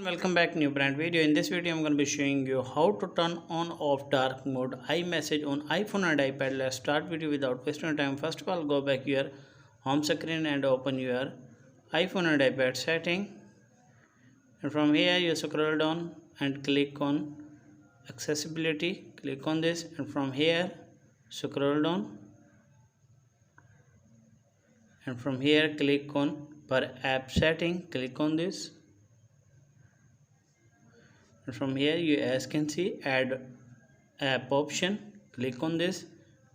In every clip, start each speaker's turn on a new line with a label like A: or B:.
A: Welcome back, new brand video. In this video I'm going to be showing you how to turn on off dark mode iMessage on iPhone and iPad. Let's start video without wasting time. First of all, go back your home screen and open your iPhone and iPad setting, and from here you scroll down and click on accessibility. Click on this, and from here scroll down, and from here click on per app setting. Click on this, and from here you as can see add app option. Click on this,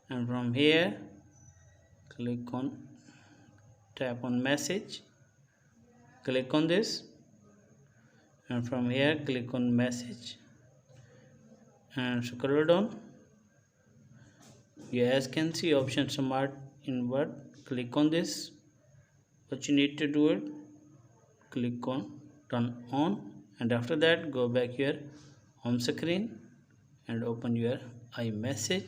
A: and from here click on tap on message. Click on this, and from here click on message and scroll down. You as can see option smart invert. Click on this. What you need to do it, click on turn on, and after that go back your home screen and open your iMessage.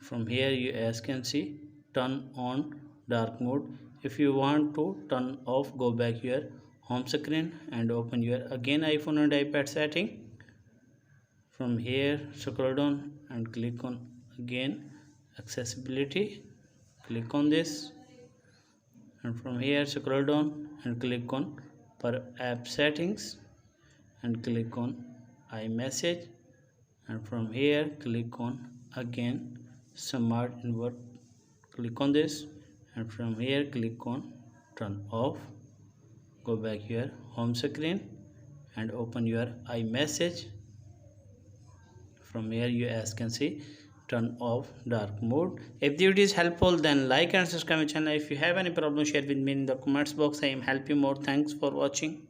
A: From here you as can see turn on dark mode. If you want to turn off, go back your home screen and open your again iPhone and iPad setting. From here scroll down and click on again accessibility. Click on this, and from here scroll down and click on per app settings and click on iMessage, and from here click on again smart invert. Click on this, and from here click on turn off. Go back your home screen and open your iMessage. From here you as can see turn off dark mode. If the video is helpful, then like and subscribe my channel. If you have any problem, share with me in the comments box. I am help you more. Thanks for watching.